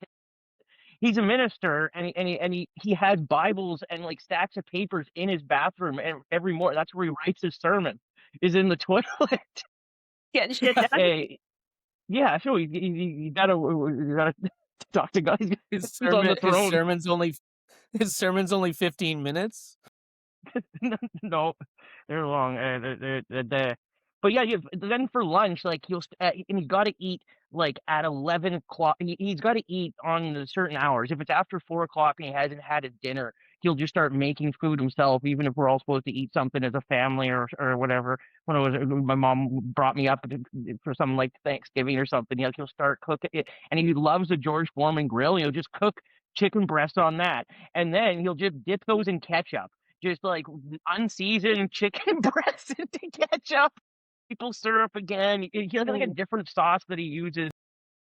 He's a minister, and he has Bibles and like stacks of papers in his bathroom, and every morning that's where he writes his sermon, is in the toilet. Getting shit done. Hey, yeah, sure. You gotta talk to guys. His sermon's only 15 minutes. No, they're long. But yeah, then for lunch, like and he's got to eat like at 11 o'clock. He's got to eat on the certain hours. If it's after 4 o'clock and he hasn't had his dinner, he'll just start making food himself, even if we're all supposed to eat something as a family or whatever. When my mom brought me up for some like Thanksgiving or something, he'll start cooking it, and he loves the George Foreman grill. He'll just cook chicken breast on that, and then he'll just dip those in ketchup, just like unseasoned chicken breast into ketchup, maple syrup again. He has like a different sauce that he uses.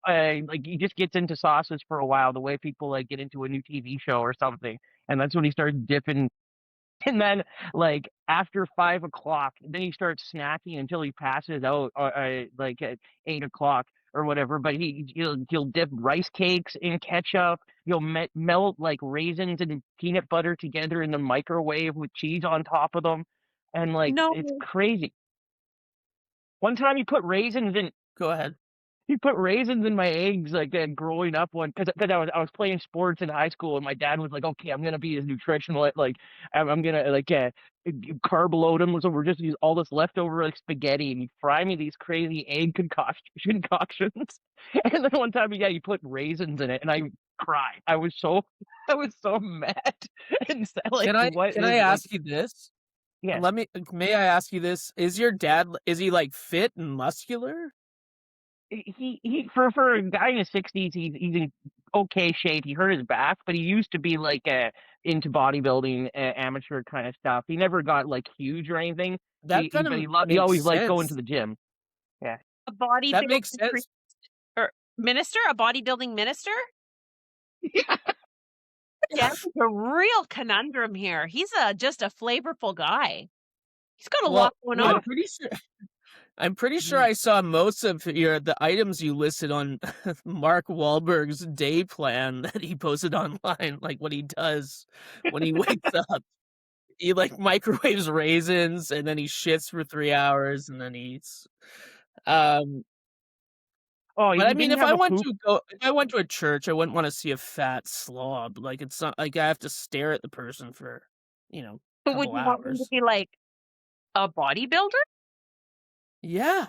Like he just gets into sauces for a while, the way people like get into a new TV show or something, and that's when he starts dipping. And then, like after 5 o'clock, then he starts snacking until he passes out, like at 8 o'clock or whatever. But he'll dip rice cakes in ketchup. He'll melt like raisins and peanut butter together in the microwave with cheese on top of them, and like it's No. crazy. One time he put raisins in. Go ahead. He put raisins in my eggs like that growing up because I was playing sports in high school, and my dad was like, okay, I'm gonna be his nutritional, like I'm gonna like carb load him, so we're just use all this leftover like spaghetti, and he fry me these crazy egg concoctions. And then one time he put raisins in it, and I cried. I was so mad. And like, Can I what can is I like, ask you this? yeah. May I ask you this? Is your dad, is he like fit and muscular? He for a guy in his 60s, he's in okay shape. He hurt his back, but he used to be like into bodybuilding, amateur kind of stuff. He never got like huge or anything. That kind But of he makes always liked going to sense. the gym. Yeah. A That bodybuilding makes sense. or minister, a bodybuilding minister? Yeah. Yeah, it's a real conundrum here. He's just a flavorful guy. He's got a lot going I'm on. pretty sure I saw most of the items you listed on Mark Wahlberg's day plan that he posted online, like what he does when he wakes up. He like microwaves raisins, and then he shits for 3 hours, and then he eats. Oh, But he I mean, didn't if have I a went poop. to a church, I wouldn't want to see a fat slob. Like it's not like I have to stare at the person for, a But would couple you want him to hours. be like a bodybuilder? Yeah.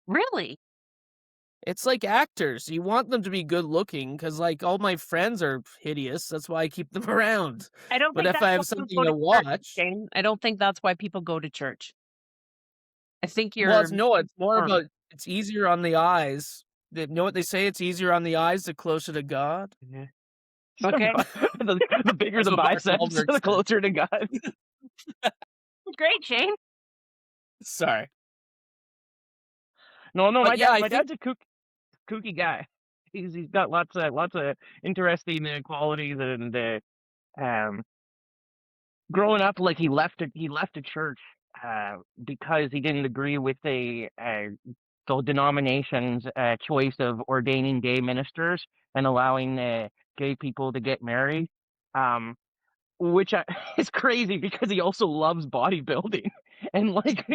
Really? It's like actors. You want them to be good looking because, like, all my friends are hideous. That's why I keep them around. I don't But think if that's I why have people something go to to church, watch, Shane. I don't think that's why people go to church. I think well, you're it's more Or- about it's easier on the eyes. You know what they say? It's easier on the eyes the closer to God. Yeah. okay. The bigger That's the what Mark biceps, Wahlberg the said. closer to God. Great, Shane. Sorry. No, But my yeah, I think dad's a kooky guy. He's got lots of interesting qualities, and um growing up, like he left a church because he didn't agree with the denomination's choice of ordaining gay ministers and allowing gay people to get married. Um, which is crazy because he also loves bodybuilding. And like,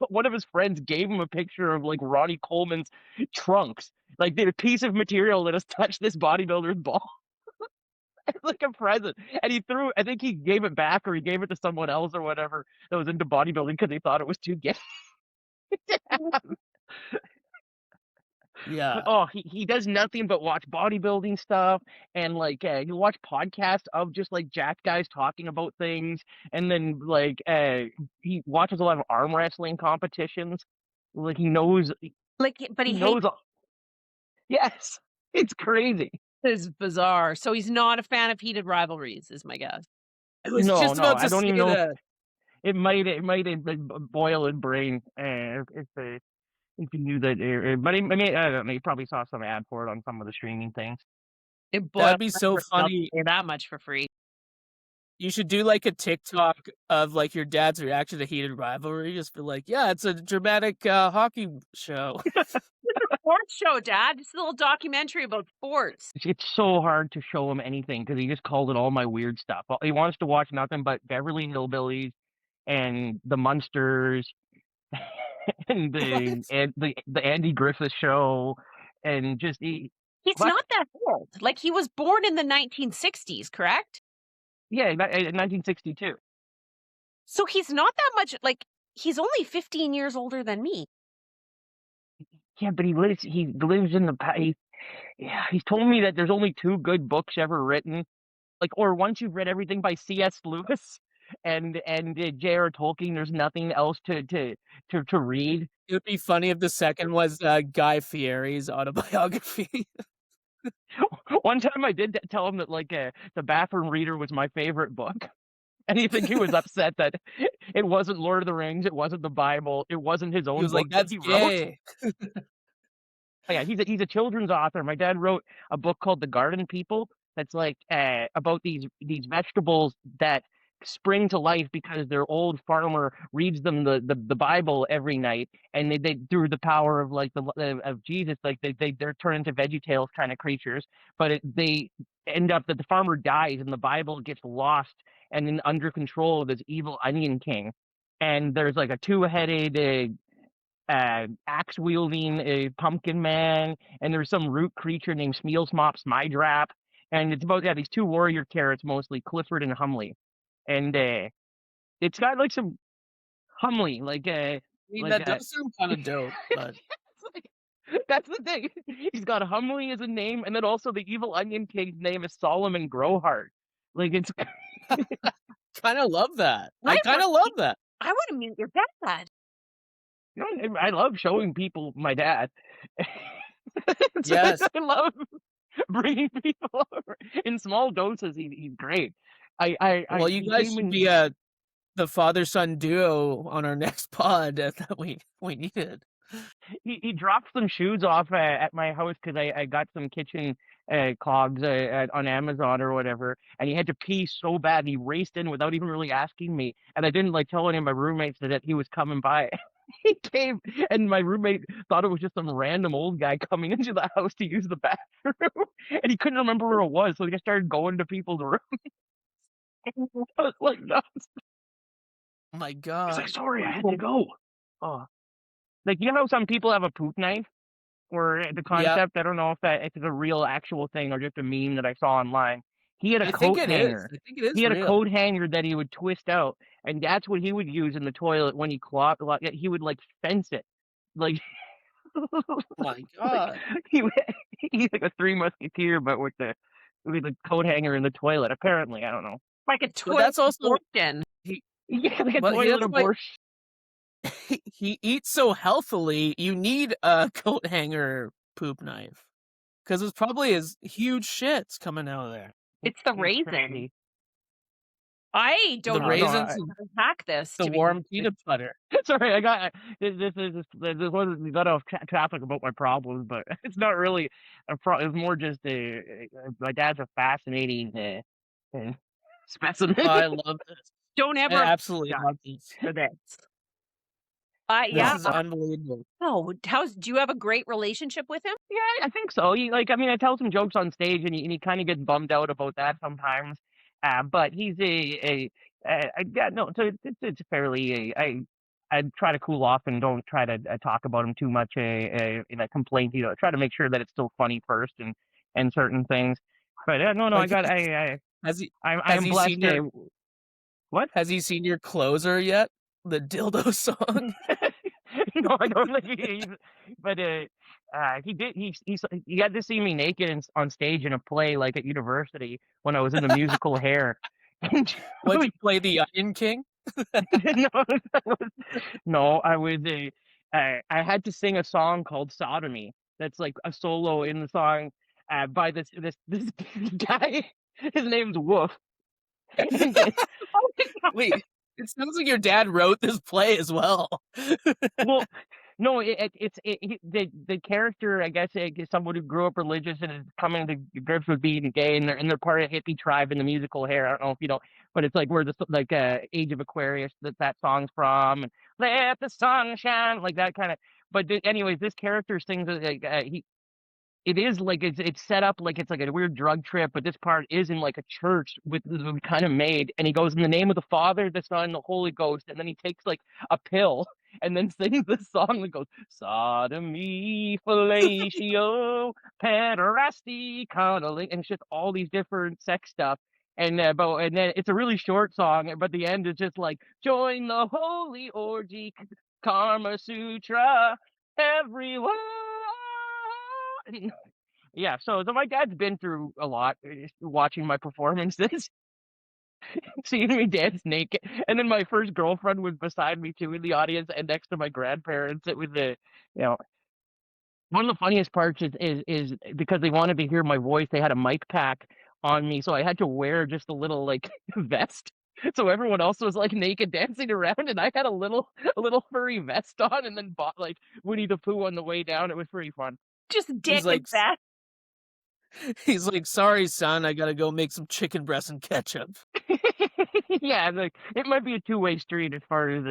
one of his friends gave him a picture of like Ronnie Coleman's trunks, like the piece of material that has touched this bodybuilder's ball. Like a present, and I think he gave it back, or he gave it to someone else or whatever that was into bodybuilding because he thought it was too gay. yeah. But he does nothing but watch bodybuilding stuff, and like you watch podcasts of just like jack guys talking about things, and then like he watches a lot of arm wrestling competitions. Like he knows, But he he knows. hates Yes, it's crazy. is bizarre. So he's not a fan of heated rivalries, is my guess. I was No, just about I to don't say even know. that. It might boil his brain if you knew that. But I mean, I don't know. You probably saw some ad for it on some of the streaming things. It That'd boils be my so brain, I'll funny. say that much for free. You should do like a TikTok of like your dad's reaction to heated rivalry. Just be like, yeah, it's a dramatic hockey show. Sports show, Dad. It's a little documentary about sports. It's so hard to show him anything because he just called it all my weird stuff. He wants to watch nothing but Beverly Hillbillies and the Munsters and the Andy Griffith Show, and just He's what? not that old. Like he was born in the 1960s, correct? Yeah, in 1962. So he's not that much, like, he's only 15 years older than me. Yeah, but he lives in the past. He's told me that there's only 2 good books ever written. Like, or once you've read everything by C.S. Lewis and J.R. Tolkien, there's nothing else to read. It would be funny if the second was Guy Fieri's autobiography. One time I did tell him that, like, The Bathroom Reader was my favorite book. And I think he was upset that it wasn't Lord of the Rings, it wasn't the Bible, it wasn't his He own was book like, that "That's he wrote. gay." Oh, yeah, he's a children's author. My dad wrote a book called The Garden People that's like about these vegetables that spring to life because their old farmer reads them the Bible every night, and they through the power of like of Jesus, like they're turned into VeggieTales kind of creatures. But they end up that the farmer dies and the Bible gets lost and then under control of this evil Onion King. And there's like a two-headed axe wielding pumpkin man, and there's some root creature named Smealsmop Smydrap, and it's about these 2 warrior carrots, mostly Clifford and Humley, and it's got like some Humley I mean, like that does sound kind of dope, but that's the thing. He's got Humley as a name, and then also the evil Onion King's name is Solomon Growhart. Like it's kind of love that. I I kind of love that. I want to meet your dad. I love showing people my dad. Yes. I love bringing people over in small doses. He's great. Well, you guys should be the father-son duo on our next pod that we needed. He dropped some shoes off at my house because I got some kitchen clogs on Amazon or whatever, and he had to pee so bad he raced in without even really asking me, and I didn't like tell any of my roommates that he was coming by. He came, and my roommate thought it was just some random old guy coming into the house to use the bathroom, and he couldn't remember where it was, so he just started going to people's rooms. I was like, no. Oh my He's god. like, sorry, I had to go. Oh, like, you know how some people have a poop knife? Or the Yeah, concept, I don't know if it's a real actual thing or just a meme that I saw online. He had a I think coat it is. hanger. I think it is He had a real. coat hanger that he would twist out, and that's what he would use in the toilet when he clogged. He would like fence it, like Oh my like god. he would, he's like a Three Musketeer, but with the coat hanger in the toilet. Apparently, I don't know. Like a But toilet that's also abortion. Yeah, like a well, toilet that's why abortion. he eats so healthily. You need a coat hanger poop knife because it's probably his huge shits coming out of there. It's the It's raisin. crazy. I The don't know raisins how and to hack this. the To be warm honest. peanut butter. Sorry, I got this was we got off topic about my problems, but it's not really a it's more just my dad's a fascinating specimen. I love this. Don't I ever absolutely love this. For that. This yeah. is unbelievable. Oh, do you have a great relationship with him? Yeah, I think so. I mean, I tell some jokes on stage, and he kind of gets bummed out about that sometimes. But he's yeah, no, so it's fairly I try to cool off and don't try to talk about him too much in a complaint. You know, try to make sure that it's still funny first and certain things. But no, I Like, got has he I'm seen blessed. your What? has he seen your closer yet? The dildo song. No, I don't think but he did. He got to see me naked on stage in a play, like at university when I was in the musical Hair. And Would you play the Onion King? no, no, I was I had to sing a song called Sodomy. That's like a solo in the song by this guy. His name's Wolf. And Wait, it sounds like your dad wrote this play as well. well, no, the character, I guess, is someone who grew up religious and is coming to grips with being gay, and they're part of a hippie tribe in the musical Hair. I don't know if you know, but it's like where the Age of Aquarius that song's from, and let the sun shine, like that kind of. But anyways, this character sings like it is like it's set up like it's like a weird drug trip, but this part is in like a church with kind of made, and he goes in the name of the Father, the Son, the Holy Ghost, and then he takes like a pill and then sings this song that goes sodomy, fellatio, pederasty, cuddling, and it's just all these different sex stuff. and then it's a really short song, but the end is just like, join the holy orgy, Karma Sutra, everyone. Yeah, so my dad's been through a lot watching my performances, seeing me dance naked, and then my first girlfriend was beside me too in the audience and next to my grandparents. It was you know, one of the funniest parts is because they wanted to hear my voice, they had a mic pack on me, so I had to wear just a little like vest. So everyone else was like naked dancing around, and I had a little furry vest on, and then bought like Winnie the Pooh on the way down. It was pretty fun. Just dick He's like, and fat. he's like, sorry, son, I gotta go make some chicken breast and ketchup. Yeah, like it might be a two-way street as far as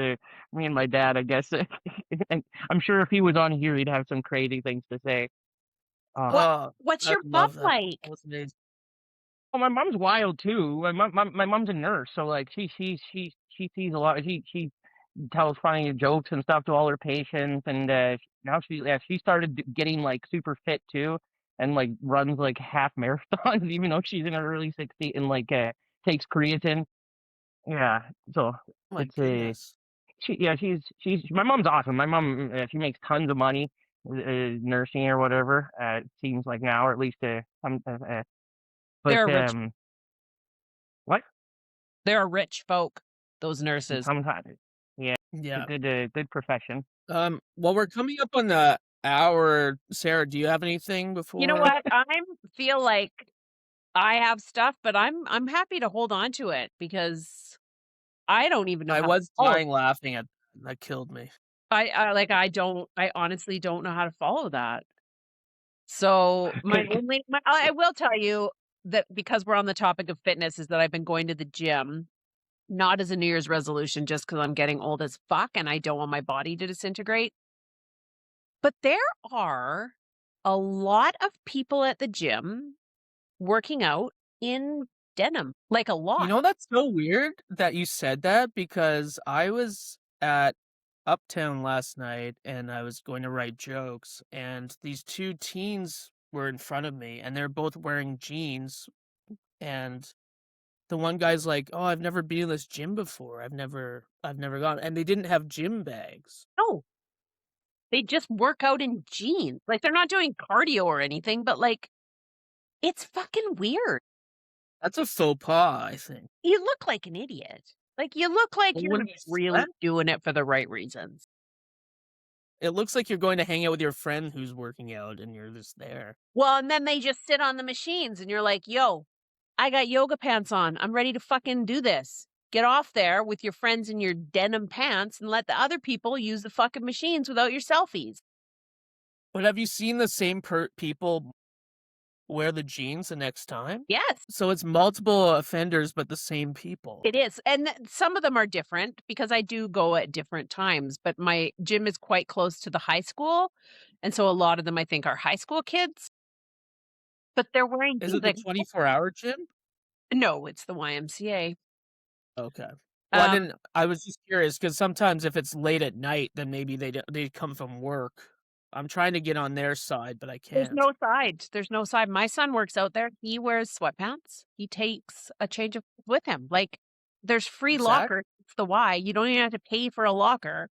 me and my dad, I guess. And I'm sure if he was on here, he'd have some crazy things to say. What Oh, what's I your love mom that. like? That was amazing. Well, my mom's wild too. My mom's a nurse, so like she sees a lot. She tells funny jokes and stuff to all her patients, and now she started getting like super fit too, and like runs like half marathons, even though she's in her early 60s, and like takes creatine. Yeah, so Oh my it's a goodness. she's my mom's awesome. My mom she makes tons of money nursing or whatever. It seems like now, or at least but They're rich. what? They're rich folk, those nurses. Sometimes, yeah, it's Yeah. a good profession. Well, we're coming up on the hour. Sarah, do you have anything before? You know what? I feel like I have stuff, but I'm happy to hold on to it because I don't even know I how was to follow. dying laughing at that. Killed me. I honestly don't know how to follow that. So I will tell you that because we're on the topic of fitness is that I've been going to the gym, not as a New Year's resolution, just because I'm getting old as fuck and I don't want my body to disintegrate. But there are a lot of people at the gym working out in denim, like a lot. You know, that's so weird that you said that because I was at Uptown last night and I was going to write jokes, and these two teens were in front of me and they're both wearing jeans, and the one guy's like, "Oh, I've never been in this gym before. I've never gone." And they didn't have gym bags. No, they just work out in jeans. Like they're not doing cardio or anything, but like it's fucking weird. That's a faux pas, I think. You look like an idiot. Like you look like Well, you're when you really sweat, doing it for the right reasons. it looks like you're going to hang out with your friend who's working out and you're just there. Well, and then they just sit on the machines and you're like, yo, I got yoga pants on. I'm ready to fucking do this. Get off there with your friends in your denim pants and let the other people use the fucking machines without your selfies. But have you seen the same people wear the jeans the next time? Yes, So it's multiple offenders, but the same people. it is. And some of them are different because I do go at different times, but my gym is quite close to the high school. And so a lot of them, I think, are high school kids. But they're wearing Is jeans it the 24-hour gym? no, it's the YMCA. Okay. Well, Um, I was just curious because sometimes if it's late at night, then maybe they come from work. I'm trying to get on their side, but I there's can't. no side. There's no side. My son works out there. He wears sweatpants. He takes a change of clothes with him. Like there's free Exactly. lockers. It's the Y. You don't even have to pay for a locker.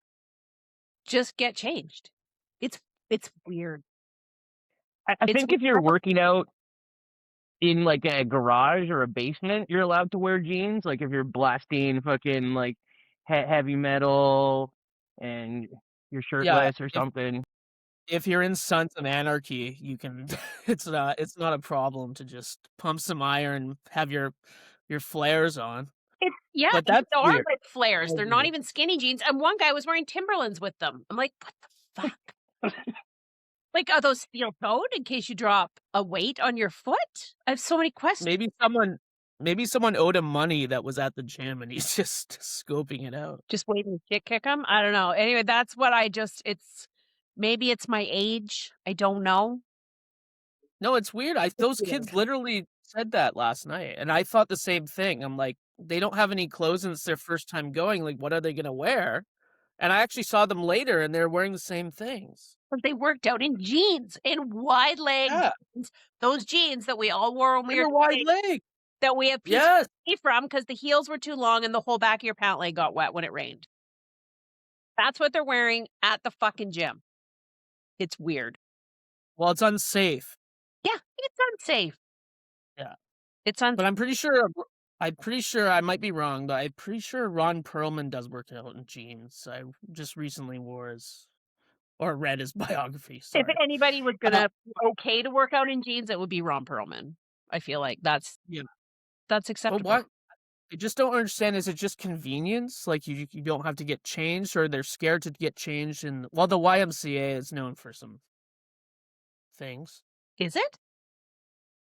Just get changed. It's weird. I It's think if you're weird. working out in like a garage or a basement, you're allowed to wear jeans. Like if you're blasting fucking like heavy metal and you're Yeah, shirtless or something. if you're in Sons of Anarchy, you can. It's not a problem to just pump some iron, have your flares on. Yeah, But these that's are weird. like flares. That's They're not weird. even skinny jeans. And one guy was wearing Timberlands with them. I'm like, what the fuck? Like, are those steel toed in case you drop a weight on your foot? I have so many questions. Maybe someone owed him money that was at the gym and he's just scoping it out. Just waiting to shit kick them. I don't know. Anyway, that's what maybe it's my age. I don't know. No, it's weird. Those kids literally said that last night, and I thought the same thing. I'm like, they don't have any clothes and it's their first time going. Like, what are they gonna wear? And I actually saw them later and they're wearing the same things. But they worked out in jeans, in wide leg Yeah, jeans. Those jeans that we all wore when we they were were wide kids. leg. that we have Yes. PTSD from because the heels were too long and the whole back of your pant leg got wet when it rained. That's what they're wearing at the fucking gym. It's weird. Well, it's unsafe. Yeah, it's unsafe. Yeah. It's unsafe. But I'm pretty sure I might be wrong, but I'm pretty sure Ron Perlman does work out in jeans. I just recently read his biography. Sorry. If anybody was gonna okay to work out in jeans, it would be Ron Perlman. I feel like that's acceptable. But what I just don't understand, is it just convenience? Like you don't have to get changed, or they're scared to get changed? And well, the YMCA is known for some things. Is it?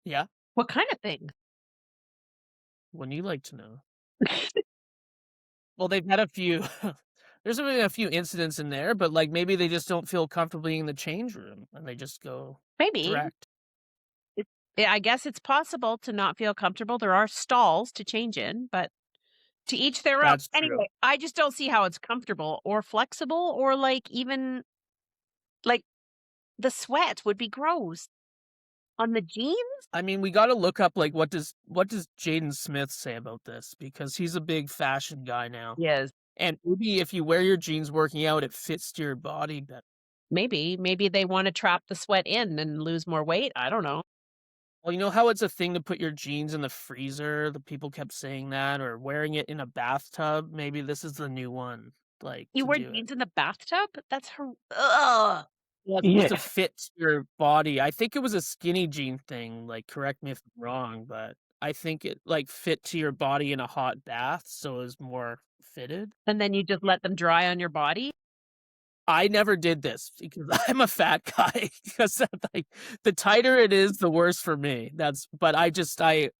Yeah. What kind of thing? Wouldn't you like to know? Well, they've had a few. There's been a few incidents in there, but like maybe they just don't feel comfortable in the change room, and they just go Maybe. direct. I guess it's possible to not feel comfortable. There are stalls to change in, but to each their own. That's true. Anyway, I just don't see how it's comfortable or flexible or like even like the sweat would be gross on the jeans. I mean, we got to look up like what does Jaden Smith say about this, because he's a big fashion guy now. Yes. And maybe if you wear your jeans working out, it fits to your body better. Maybe they want to trap the sweat in and lose more weight. I don't know. Well, you know how it's a thing to put your jeans in the freezer? The people kept saying that, or wearing it in a bathtub. Maybe this is the new one. Like You to wear do it. jeans in the bathtub? That's ugh. Well, it's supposed to fit to your body. I think it was a skinny jean thing. Like, correct me if I'm wrong, but I think it like fit to your body in a hot bath, so it was more fitted. And then you just let them dry on your body? I never did this because I'm a fat guy. Because like the tighter it is, the worse for me. But I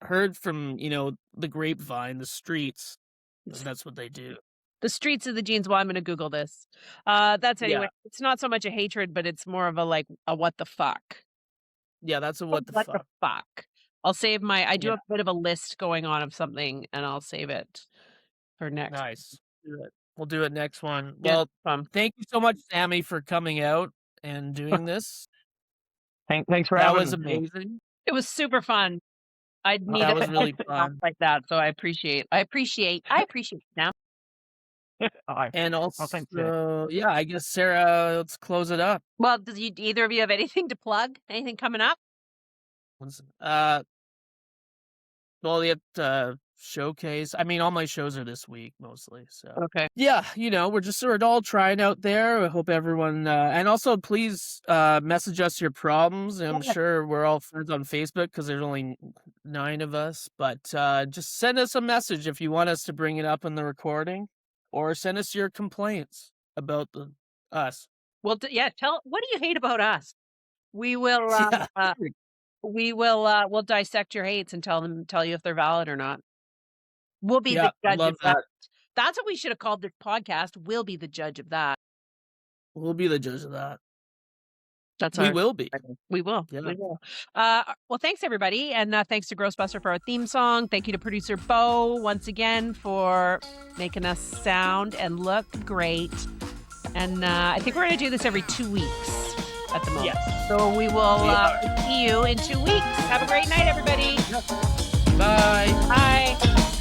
heard from the grapevine, the streets. That's what they do. The streets of the jeans. Well, I'm going to Google this. That's anyway. Yeah. It's not so much a hatred, but it's more of a what the fuck. Yeah, that's a what the fuck. I'll save I do have a bit of a list going on of something, and I'll save it for next. Nice. We'll do it next one. Yeah, Well, thank you so much, Sammy, for coming out and doing this. Thanks for having me. That was amazing. It was super fun. I need that was really fun. Like that, so I appreciate it now. And also, yeah, I guess Sarah, let's close it up. Well, either of you have anything to plug? Anything coming up? Well, we have showcase. I mean, all my shows are this week mostly. So okay. Yeah, we're all trying out there. I hope everyone and also please message us your problems. I'm sure we're all friends on Facebook because there's only 9 of us. But just send us a message if you want us to bring it up in the recording, or send us your complaints about us. Well, tell what do you hate about us? We will. We'll dissect your hates and tell you if they're valid or not. We'll be the judge of that. That's what we should have called the podcast. We'll be the judge of that. We'll be the judge of that. We will be. We will. Yeah. We will. Well, thanks everybody, and thanks to Grossbuster for our theme song. Thank you to producer Bo once again for making us sound and look great. And I think we're going to do this every 2 weeks at the moment. Yes. So we will see you in 2 weeks. Have a great night, everybody. Bye. Bye.